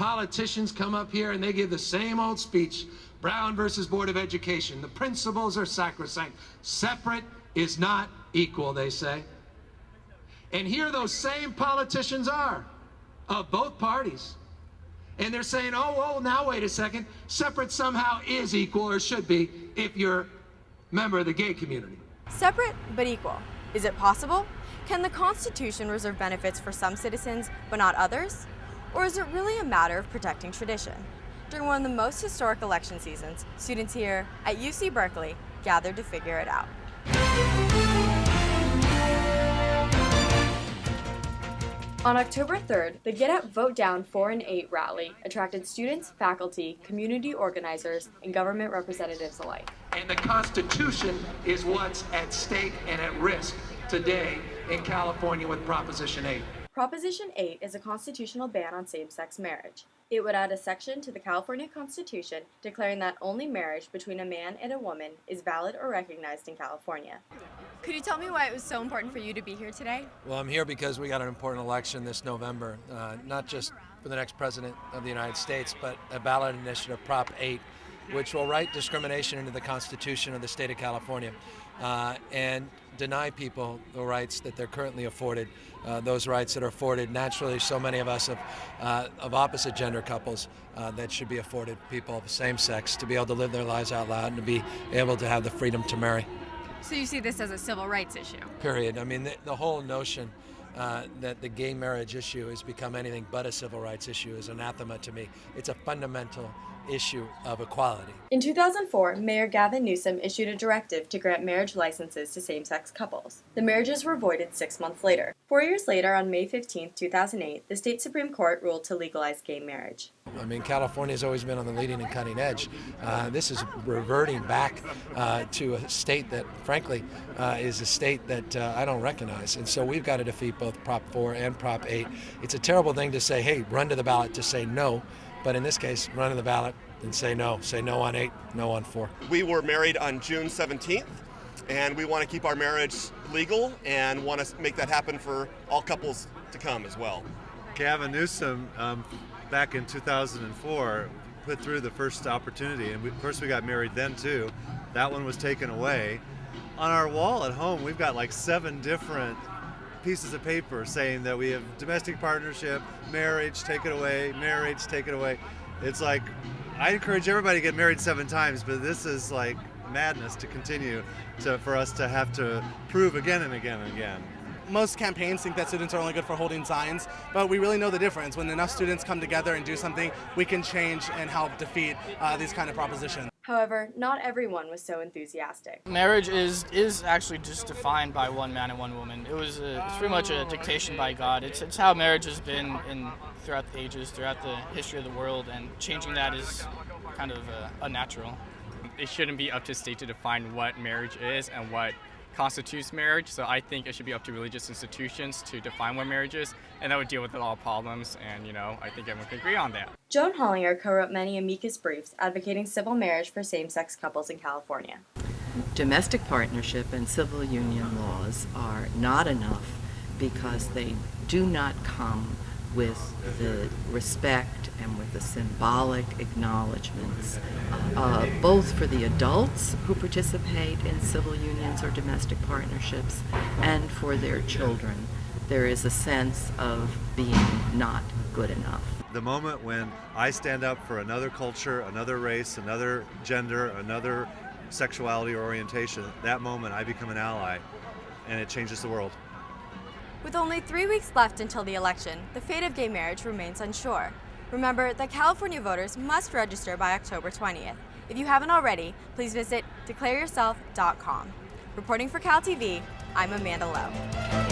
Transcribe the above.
politicians come up here and they give the same old speech. Brown versus Board of Education. The principles are sacrosanct. Separate is not equal, they say. And here those same politicians are, of both parties. And they're saying, oh, now wait a second. Separate somehow is equal, or should be, if you're a member of the gay community. Separate but equal. Is it possible? Can the Constitution reserve benefits for some citizens but not others? Or is it really a matter of protecting tradition? During one of the most historic election seasons, students here at UC Berkeley gathered to figure it out. On October 3rd, the Get Up, Vote Down 4 and 8 rally attracted students, faculty, community organizers, and government representatives alike. And the Constitution is what's at stake and at risk today in California with Proposition 8. Proposition 8 is a constitutional ban on same-sex marriage. It would add a section to the California Constitution declaring that only marriage between a man and a woman is valid or recognized in California. Could you tell me why it was so important for you to be here today? Well, I'm here because we got an important election this November, not just for the next president of the United States, but a ballot initiative, Prop 8, which will write discrimination into the Constitution of the state of California and deny people the rights that they're currently afforded, those rights that are afforded naturally so many of us of opposite gender couples that should be afforded people of the same sex to be able to live their lives out loud and to be able to have the freedom to marry. So you see this as a civil rights issue? Period. I mean, the whole notion that the gay marriage issue has become anything but a civil rights issue is anathema to me. It's a fundamental issue of equality. In 2004, Mayor Gavin Newsom issued a directive to grant marriage licenses to same-sex couples. The marriages were voided 6 months later. 4 years later, on May 15, 2008, the state Supreme Court ruled to legalize gay marriage. I mean, California's always been on the leading and cutting edge. This is reverting back to a state that, frankly, is a state that I don't recognize. And so we've got to defeat both Prop 4 and Prop 8. It's a terrible thing to say, hey, run to the ballot to say no. But in this case, run to the ballot and say no. Say no on 8, no on 4. We were married on June 17th, and we want to keep our marriage legal and want to make that happen for all couples to come as well. Gavin Newsom, back in 2004, put through the first opportunity, and of course we got married then too. That one was taken away. On our wall at home, we've got like 7 different pieces of paper saying that we have domestic partnership, marriage, take it away, marriage, take it away. It's like, I encourage everybody to get married 7 times, but this is like madness to continue for us to have to prove again and again and again. Most campaigns think that students are only good for holding signs, but we really know the difference. When enough students come together and do something, we can change and help defeat these kind of propositions. However, not everyone was so enthusiastic. Marriage is actually just defined by one man and one woman. It's pretty much a dictation by God. It's how marriage has been throughout the ages, throughout the history of the world, and changing that is kind of unnatural. It shouldn't be up to the state to define what marriage is and what constitutes marriage, so I think it should be up to religious institutions to define what marriage is, and that would deal with all problems, and I think everyone can agree on that. Joan Hollinger co-wrote many amicus briefs advocating civil marriage for same-sex couples in California. Domestic partnership and civil union laws are not enough because they do not come with the respect and with the symbolic acknowledgments, both for the adults who participate in civil unions or domestic partnerships and for their children. There is a sense of being not good enough. The moment when I stand up for another culture, another race, another gender, another sexuality or orientation, that moment I become an ally, and it changes the world. With only 3 weeks left until the election, the fate of gay marriage remains unsure. Remember that California voters must register by October 20th. If you haven't already, please visit declareyourself.com. Reporting for CalTV, I'm Amanda Loh.